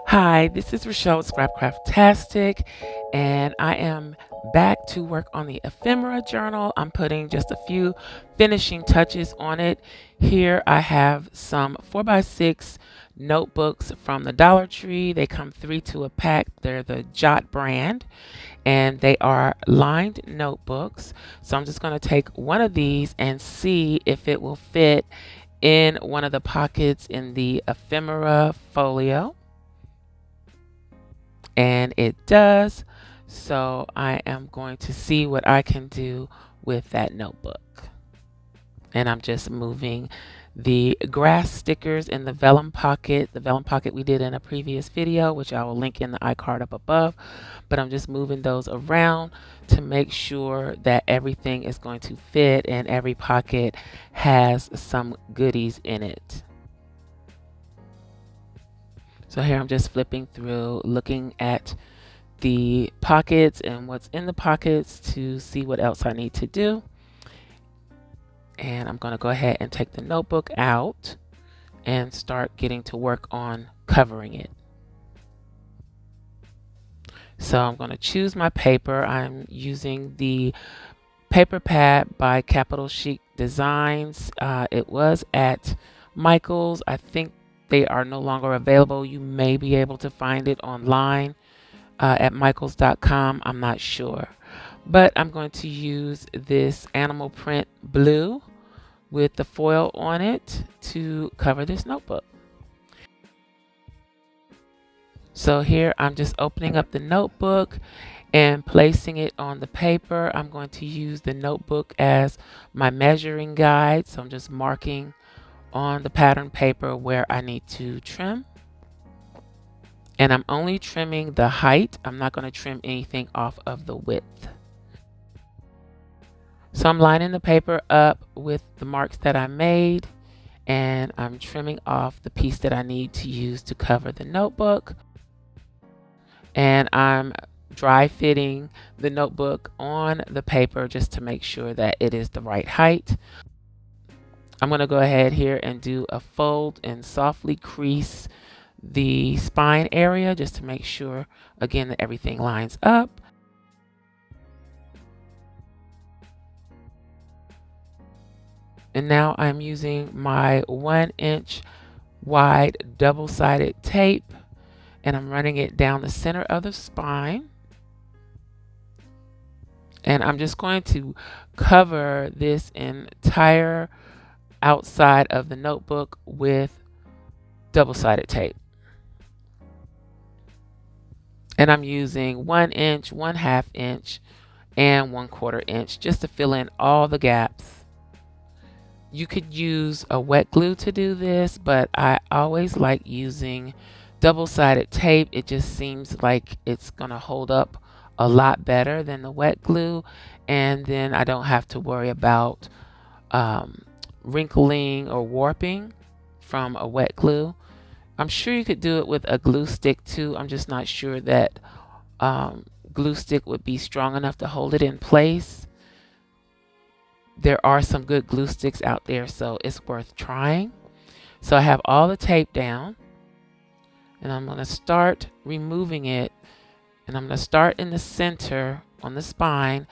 Hi, this is Rachelle with Scrapcraftastic, and I am back to work on the ephemera journal. I'm putting just a few finishing touches on it. Here I have some 4x6 notebooks from the Dollar Tree. They come 3 to a pack. They're the Jot brand, and they are lined notebooks. So I'm just going to take one of these and see if it will fit in one of the pockets in the ephemera folio, and it does. So I am going to see what I can do with that notebook. And I'm just moving the grass stickers in the vellum pocket we did in a previous video, which I will link in the iCard up above. But I'm just moving those around to make sure that everything is going to fit and every pocket has some goodies in it. So here I'm just flipping through, looking at the pockets and what's in the pockets to see what else I need to do. And I'm going to go ahead and take the notebook out and start getting to work on covering it. So I'm going to choose my paper. I'm using the paper pad by Capital Chic Designs. It was at Michael's. I think they are no longer available. You may be able to find it online at michaels.com. I'm not sure. But I'm going to use this animal print blue with the foil on it to cover this notebook. So here I'm just opening up the notebook and placing it on the paper. I'm going to use the notebook as my measuring guide. So I'm just marking on the pattern paper where I need to trim. And I'm only trimming the height. I'm not going to trim anything off of the width. So I'm lining the paper up with the marks that I made, and I'm trimming off the piece that I need to use to cover the notebook. And I'm dry fitting the notebook on the paper just to make sure that it is the right height. I'm going to go ahead here and do a fold and softly crease the spine area just to make sure, again, that everything lines up. And now I'm using my 1-inch wide double-sided tape, and I'm running it down the center of the spine. And I'm just going to cover this entire outside of the notebook with double-sided tape. And I'm using 1 inch, 1/2 inch, and 1/4 inch just to fill in all the gaps. You could use a wet glue to do this, but I always like using double-sided tape. It just seems like it's going to hold up a lot better than the wet glue, and then I don't have to worry about wrinkling or warping from a wet glue. I'm sure you could do it with a glue stick too. I'm just not sure that glue stick would be strong enough to hold it in place. There are some good glue sticks out there, so it's worth trying. So I have all the tape down, and I'm going to start removing it, and I'm going to start in the center on the spine,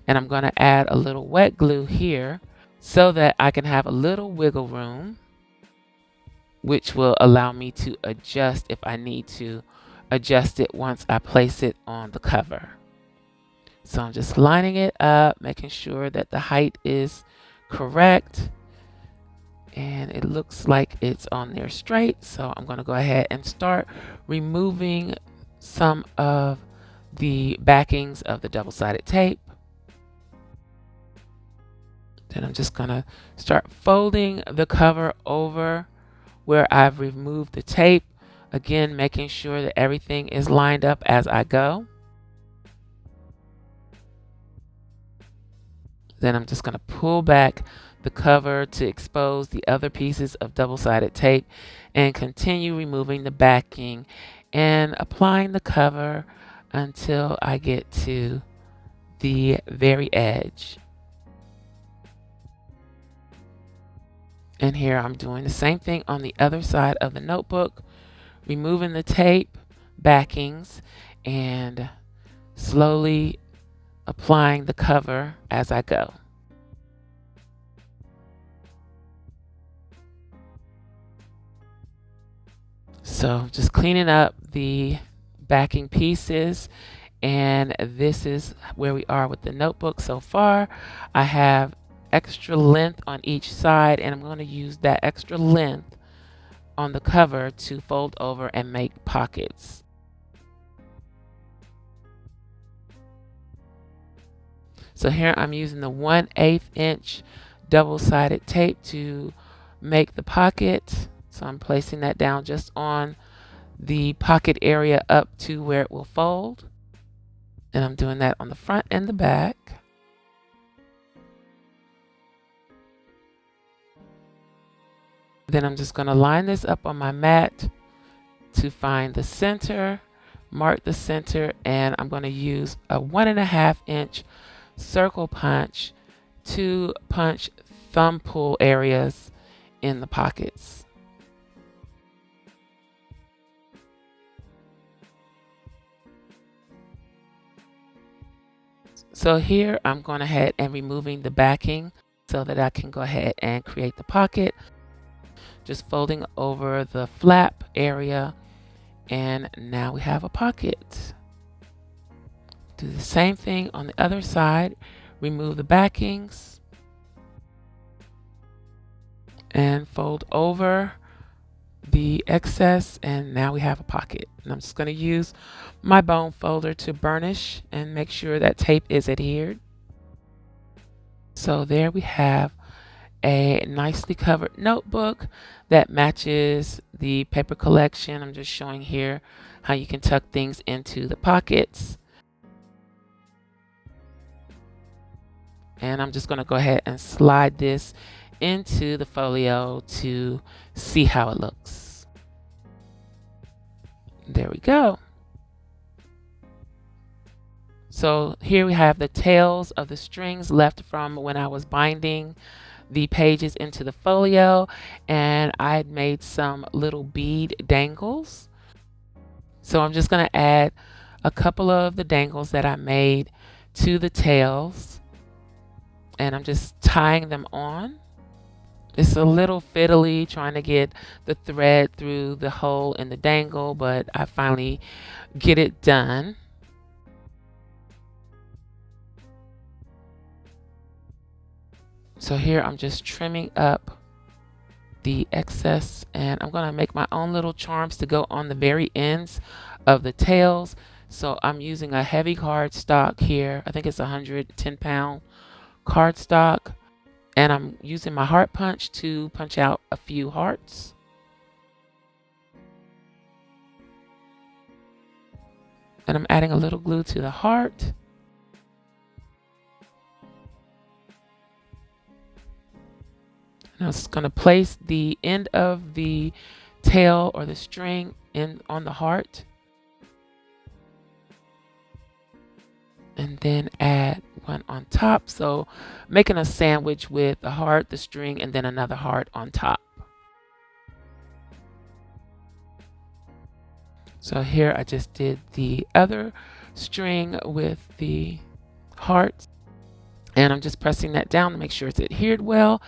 and I'm going to add a little wet glue here so that I can have a little wiggle room, which will allow me to adjust if I need to adjust it once I place it on the cover. So I'm just lining it up, making sure that the height is correct. And it looks like it's on there straight. So I'm going to go ahead and start removing some of the backings of the double-sided tape. Then I'm just going to start folding the cover over where I've removed the tape. Again, making sure that everything is lined up as I go. Then I'm just going to pull back the cover to expose the other pieces of double-sided tape and continue removing the backing and applying the cover until I get to the very edge. And here I'm doing the same thing on the other side of the notebook, removing the tape backings and slowly applying the cover as I go. So just cleaning up the backing pieces, and this is where we are with the notebook so far. I have extra length on each side, and I'm going to use that extra length on the cover to fold over and make pockets. So here I'm using the 1/8 inch double-sided tape to make the pocket. So I'm placing that down just on the pocket area up to where it will fold. And I'm doing that on the front and the back. Then I'm just going to line this up on my mat to find the center, mark the center, and I'm going to use a 1.5 inch circle punch to punch thumb pull areas in the pockets. So here I'm going ahead and removing the backing so that I can go ahead and create the pocket. Just folding over the flap area, and now we have a pocket. Do the same thing on the other side. Remove the backings and fold over the excess, and now we have a pocket. And I'm just going to use my bone folder to burnish and make sure that tape is adhered. So there we have a nicely covered notebook that matches the paper collection. I'm just showing here how you can tuck things into the pockets. And I'm just going to go ahead and slide this into the folio to see how it looks. There we go. So here we have the tails of the strings left from when I was binding the pages into the folio, and I had made some little bead dangles. So I'm just going to add a couple of the dangles that I made to the tails, and I'm just tying them on. It's a little fiddly trying to get the thread through the hole in the dangle, but I finally get it done. So here I'm just trimming up the excess, and I'm going to make my own little charms to go on the very ends of the tails. So I'm using a heavy cardstock here. I think it's 110-pound cardstock, and I'm using my heart punch to punch out a few hearts. And I'm adding a little glue to the heart. And I'm just going to place the end of the tail or the string in on the heart, and then add one on top. So making a sandwich with the heart, the string, and then another heart on top. So here I just did the other string with the heart, and I'm just pressing that down to make sure it's adhered well.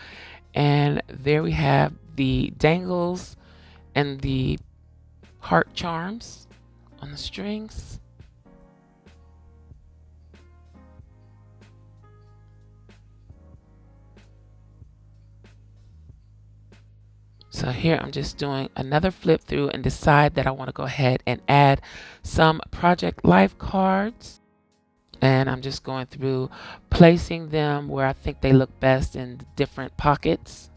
And there we have the dangles and the heart charms on the strings. So here I'm just doing another flip through and decide that I want to go ahead and add some Project Life cards. And I'm just going through placing them where I think they look best in different pockets.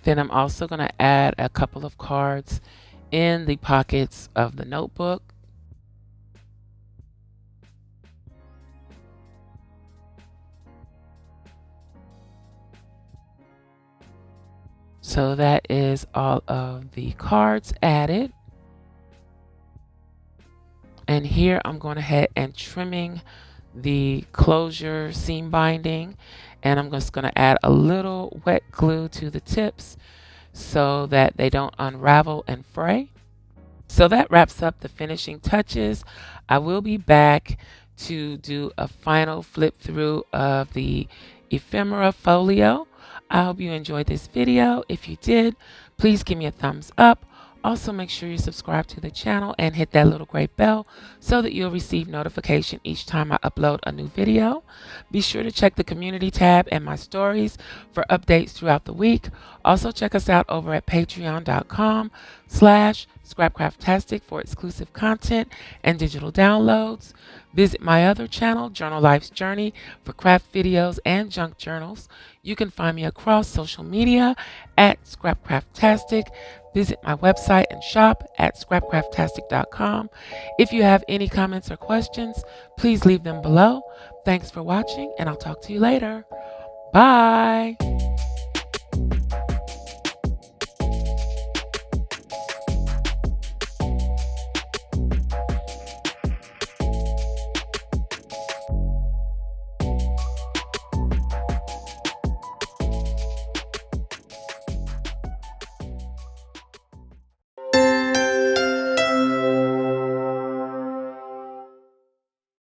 Then I'm also going to add a couple of cards in the pockets of the notebook. So that is all of the cards added. And here I'm going ahead and trimming the closure seam binding, and I'm just going to add a little wet glue to the tips so that they don't unravel and fray. So that wraps up the finishing touches. I will be back to do a final flip through of the Ephemera Folio. I hope you enjoyed this video. If you did, please give me a thumbs up. Also, make sure you subscribe to the channel and hit that little gray bell so that you'll receive notification each time I upload a new video. Be sure to check the community tab and my stories for updates throughout the week. Also, check us out over at patreon.com/Scrapcraftastic for exclusive content and digital downloads. Visit my other channel, Journal Life's Journey, for craft videos and junk journals. You can find me across social media at Scrapcraftastic. Visit my website and shop at scrapcraftastic.com. If you have any comments or questions, please leave them below. Thanks for watching, and I'll talk to you later. Bye.